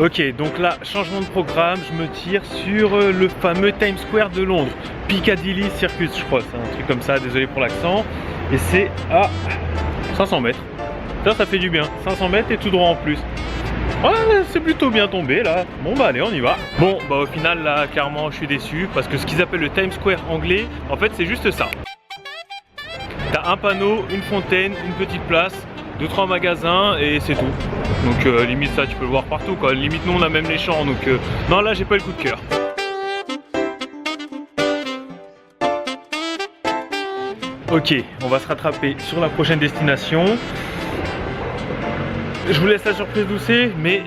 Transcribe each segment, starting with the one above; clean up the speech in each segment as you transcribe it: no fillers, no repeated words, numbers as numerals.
Ok, donc là, changement de programme, je me tire sur le fameux Times Square de Londres. Piccadilly Circus, je crois, c'est un truc comme ça, désolé pour l'accent. Et c'est à 500 mètres. Ça fait du bien, 500 mètres et tout droit en plus. Ouais, c'est plutôt bien tombé là. Bon bah allez, on y va. Bon bah au final là, clairement, je suis déçu parce que ce qu'ils appellent le Times Square anglais, en fait c'est juste ça. T'as un panneau, une fontaine, une petite place, 2-3 magasins et c'est tout. Donc limite ça tu peux le voir partout quoi. Limite nous on a même les champs donc non là j'ai pas le coup de cœur. Ok, on va se rattraper sur la prochaine destination. Je vous laisse la surprise doucée, mais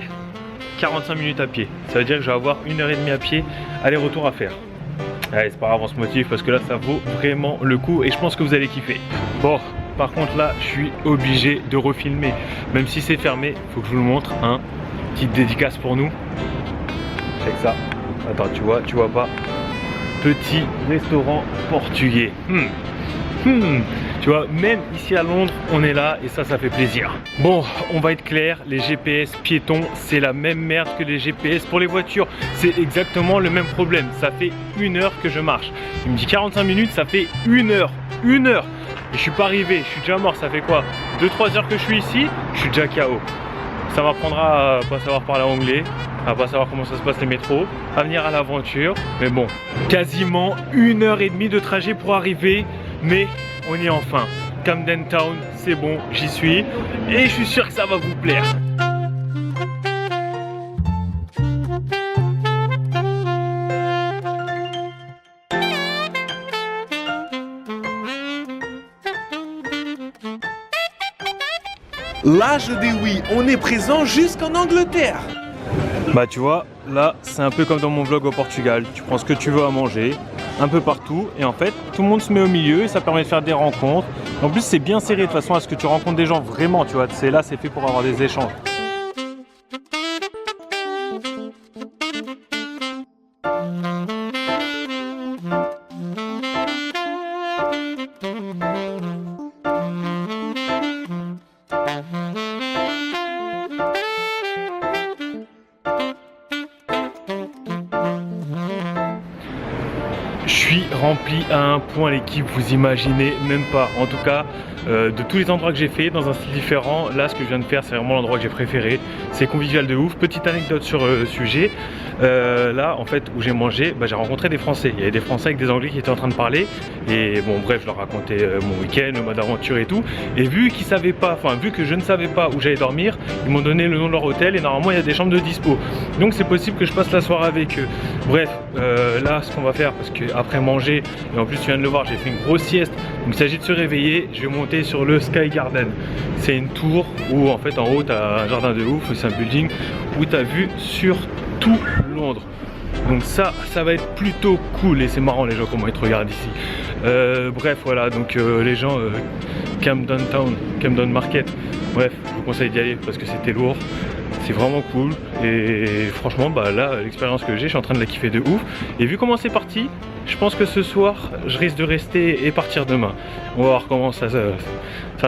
45 minutes à pied. Ça veut dire que je vais avoir 1h30 à pied aller-retour à faire. Allez, c'est pas grave, on se motive parce que là ça vaut vraiment le coup et je pense que vous allez kiffer. Bon, par contre là je suis obligé de refilmer. Même si c'est fermé, faut que je vous le montre. Hein. Petite dédicace pour nous. Check ça. Attends, tu vois pas. Petit restaurant portugais. Tu vois, même ici à Londres, on est là et ça fait plaisir. Bon, on va être clair, les GPS piétons, c'est la même merde que les GPS pour les voitures. C'est exactement le même problème. Ça fait 1 heure que je marche. Il me dit 45 minutes, ça fait 1 heure. 1 heure. Et je suis pas arrivé, je suis déjà mort. Ça fait quoi, 2-3 heures que je suis ici, je suis déjà KO. Ça m'apprendra à pas savoir parler anglais, à pas savoir comment ça se passe les métros, à venir à l'aventure. Mais bon, quasiment 1h30 de trajet pour arriver. Mais on y est enfin. Camden Town, c'est bon, j'y suis. Et je suis sûr que ça va vous plaire. Là, je dis oui, on est présent jusqu'en Angleterre. Bah tu vois, là c'est un peu comme dans mon vlog au Portugal. Tu prends ce que tu veux à manger, un peu partout. Et en fait, tout le monde se met au milieu et ça permet de faire des rencontres. En plus, c'est bien serré de façon à ce que tu rencontres des gens vraiment, tu vois. C'est là, c'est fait pour avoir des échanges. Je suis rempli à un point l'équipe, vous imaginez même pas. En tout cas, de tous les endroits que j'ai fait dans un style différent, là ce que je viens de faire c'est vraiment l'endroit que j'ai préféré. C'est convivial de ouf. Petite anecdote sur le sujet, là en fait où j'ai mangé, j'ai rencontré des Français. Il y avait des Français avec des Anglais qui étaient en train de parler. Et bon bref, je leur racontais mon week-end, le mode d'aventure et tout. Et vu qu'ils savaient pas, enfin vu que je ne savais pas où j'allais dormir, ils m'ont donné le nom de leur hôtel et normalement il y a des chambres de dispo. Donc c'est possible que je passe la soirée avec eux. Bref, là ce qu'on va faire, parce que après manger, et en plus tu viens de le voir, j'ai fait une grosse sieste, donc il s'agit de se réveiller. Je vais monter sur le Sky Garden. C'est une tour où en fait en haut tu as un jardin de ouf, c'est un building où tu as vue sur tout Londres. Donc ça va être plutôt cool et c'est marrant les gens comment ils te regardent ici. Bref voilà, donc les gens Camden Town, Camden Market, bref je vous conseille d'y aller parce que c'était lourd. C'est vraiment cool et franchement là l'expérience que j'ai, je suis en train de la kiffer de ouf. Et vu comment c'est parti, je pense que ce soir je risque de rester et partir demain. On va voir comment ça se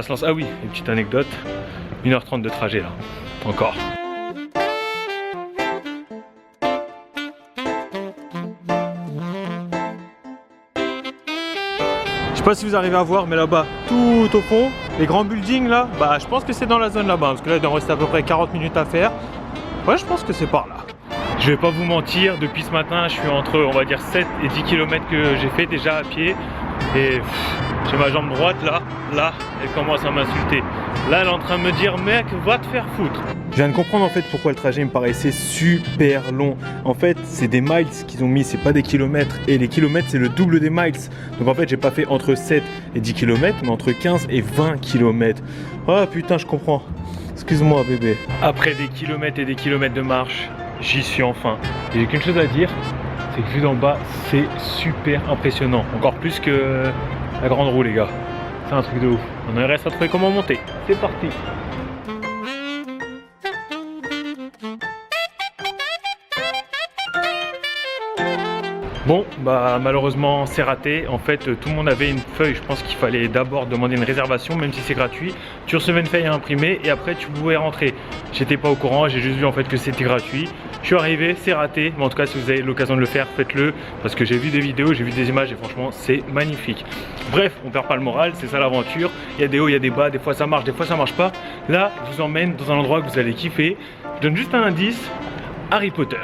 lance. Ah oui, une petite anecdote, 1h30 de trajet là, encore. Je sais pas si vous arrivez à voir, mais là-bas, tout au fond, les grands buildings là, je pense que c'est dans la zone là-bas, parce que là il doit en rester à peu près 40 minutes à faire. Ouais, je pense que c'est par là. Je vais pas vous mentir, depuis ce matin, je suis entre, on va dire, 7 et 10 km que j'ai fait déjà à pied. Et j'ai ma jambe droite là, elle commence à m'insulter. Là, elle est en train de me dire, mec, va te faire foutre. Je viens de comprendre en fait pourquoi le trajet me paraissait super long. En fait, c'est des miles qu'ils ont mis, c'est pas des kilomètres. Et les kilomètres, c'est le double des miles. Donc en fait, j'ai pas fait entre 7 et 10 km, mais entre 15 et 20 km. Oh putain, je comprends. Excuse-moi, bébé. Après des kilomètres et des kilomètres de marche, j'y suis enfin. Et j'ai qu'une chose à dire, c'est que vu d'en bas, c'est super impressionnant. Encore plus que la grande roue, les gars. C'est un truc de ouf. On en reste à trouver comment monter. C'est parti. Bon, bah malheureusement c'est raté. En fait, tout le monde avait une feuille. Je pense qu'il fallait d'abord demander une réservation, même si c'est gratuit. Tu recevais une feuille à imprimer et après tu pouvais rentrer. J'étais pas au courant, j'ai juste vu en fait que c'était gratuit. Je suis arrivé, c'est raté. Mais en tout cas, si vous avez l'occasion de le faire, faites-le. Parce que j'ai vu des vidéos, j'ai vu des images et franchement, c'est magnifique. Bref, on perd pas le moral, c'est ça l'aventure. Il y a des hauts, il y a des bas, des fois ça marche, des fois ça marche pas. Là, je vous emmène dans un endroit que vous allez kiffer. Je donne juste un indice, Harry Potter.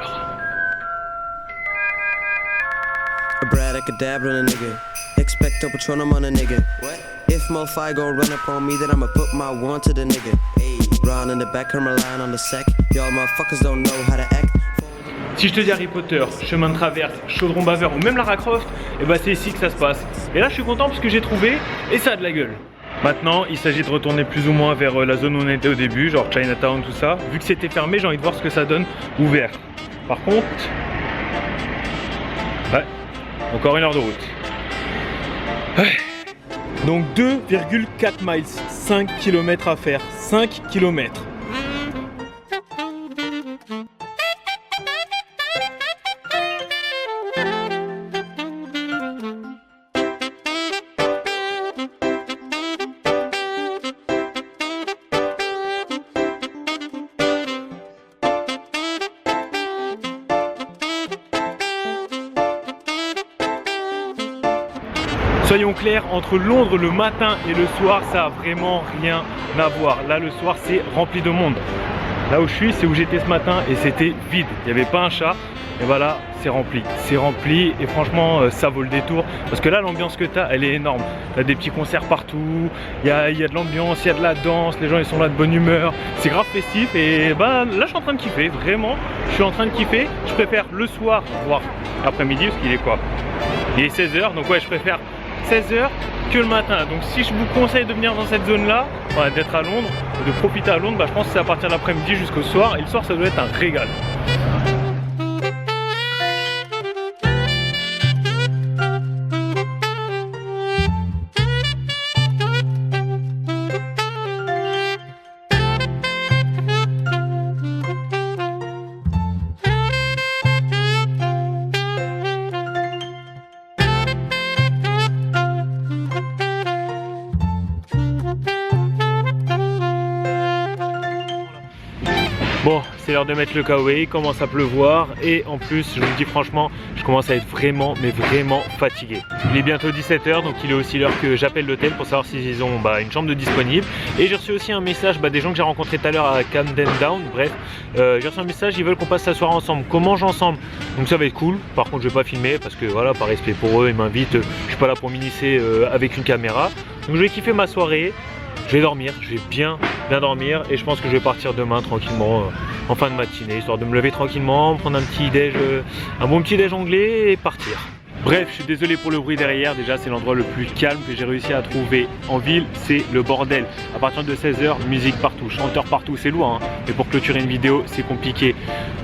Abracadabra on a nigga. Expecto Patronum on a nigga. What? If Mofi gon' run up on me, then I'ma put my one to the nigga. Hey, Ron in the back, Hermeline on the sec. Y'all motherfuckers don't know how to act. Si je te dis Harry Potter, chemin de traverse, chaudron baveur ou même Lara Croft, et bah c'est ici que ça se passe. Et là je suis content parce que j'ai trouvé et ça a de la gueule. Maintenant il s'agit de retourner plus ou moins vers la zone où on était au début, genre Chinatown, tout ça. Vu que c'était fermé, j'ai envie de voir ce que ça donne ouvert. Par contre, ouais, encore 1 heure de route. Ouais. Donc 2,4 miles, 5 km à faire, 5 km. Soyons clairs, entre Londres le matin et le soir, ça a vraiment rien à voir. Là, le soir, c'est rempli de monde. Là où je suis, c'est où j'étais ce matin et c'était vide. Il n'y avait pas un chat. Et voilà, c'est rempli. C'est rempli et franchement, ça vaut le détour. Parce que là, l'ambiance que tu as, elle est énorme. Tu as des petits concerts partout. Il y a de l'ambiance, il y a de la danse. Les gens, ils sont là de bonne humeur. C'est grave festif. Et bah, là, je suis en train de kiffer. Vraiment, je suis en train de kiffer. Je préfère le soir, voire après-midi, parce qu'il est quoi? Il est 16h. Donc ouais, je préfère 16h que le matin. Donc si je vous conseille de venir dans cette zone là, enfin, d'être à Londres, de profiter à Londres, bah, je pense que c'est à partir de l'après-midi jusqu'au soir, et le soir ça doit être un régal. Bon, c'est l'heure de mettre le kawaii, il commence à pleuvoir et en plus, je vous le dis franchement, je commence à être vraiment, mais vraiment fatigué. Il est bientôt 17h, donc il est aussi l'heure que j'appelle l'hôtel pour savoir s'ils ont une chambre de disponible. Et j'ai reçu aussi un message des gens que j'ai rencontrés tout à l'heure à Camden Down, bref. J'ai reçu un message, ils veulent qu'on passe la soirée ensemble, qu'on mange ensemble. Donc ça va être cool, par contre je vais pas filmer parce que voilà, par respect pour eux, ils m'invitent, je suis pas là pour m'initier avec une caméra. Donc je vais kiffer ma soirée. Je vais dormir, je vais bien dormir et je pense que je vais partir demain tranquillement en fin de matinée, histoire de me lever tranquillement, prendre un petit déj, un bon petit déj anglais et partir. Bref, je suis désolé pour le bruit derrière, déjà c'est l'endroit le plus calme que j'ai réussi à trouver en ville, c'est le bordel. À partir de 16h, musique partout, chanteurs partout, c'est loin, hein. Mais pour clôturer une vidéo, c'est compliqué.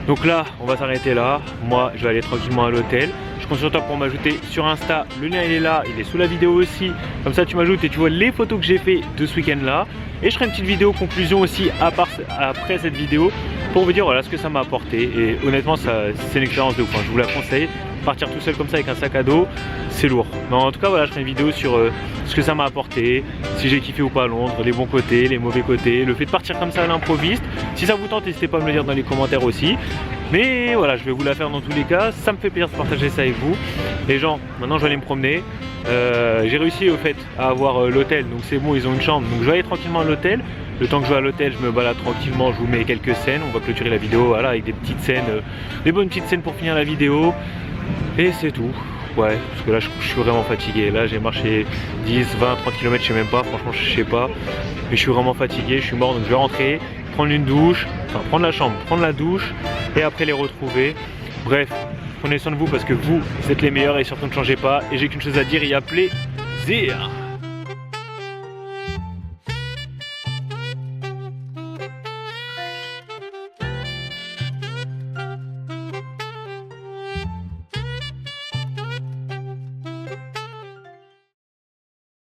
Donc là, on va s'arrêter là, moi je vais aller tranquillement à l'hôtel. Je compte sur toi pour m'ajouter sur Insta, le lien il est là, il est sous la vidéo aussi. Comme ça tu m'ajoutes et tu vois les photos que j'ai fait de ce week-end là. Et je ferai une petite vidéo conclusion aussi après cette vidéo pour vous dire voilà ce que ça m'a apporté. Et honnêtement c'est une expérience de ouf, hein. Je vous la conseille. Partir tout seul comme ça avec un sac à dos, c'est lourd. Mais en tout cas voilà, je ferai une vidéo sur ce que ça m'a apporté, si j'ai kiffé ou pas à Londres, les bons côtés, les mauvais côtés, le fait de partir comme ça à l'improviste. Si ça vous tente, n'hésitez pas à me le dire dans les commentaires aussi. Mais voilà, je vais vous la faire dans tous les cas, ça me fait plaisir de partager ça avec vous. Les gens, maintenant je vais aller me promener. J'ai réussi au fait à avoir l'hôtel, donc c'est bon, ils ont une chambre. Donc je vais aller tranquillement à l'hôtel. Le temps que je vais à l'hôtel, je me balade tranquillement, je vous mets quelques scènes. On va clôturer la vidéo voilà, avec des petites scènes, des bonnes petites scènes pour finir la vidéo. Et c'est tout. Ouais, parce que là je suis vraiment fatigué. Là j'ai marché 10, 20, 30 km, je sais même pas, franchement je sais pas. Mais je suis vraiment fatigué, je suis mort, donc je vais rentrer, prendre une douche, enfin prendre la chambre, prendre la douche et après les retrouver. Bref, prenez soin de vous parce que vous êtes les meilleurs et surtout ne changez pas. Et j'ai qu'une chose à dire, il y a plaisir.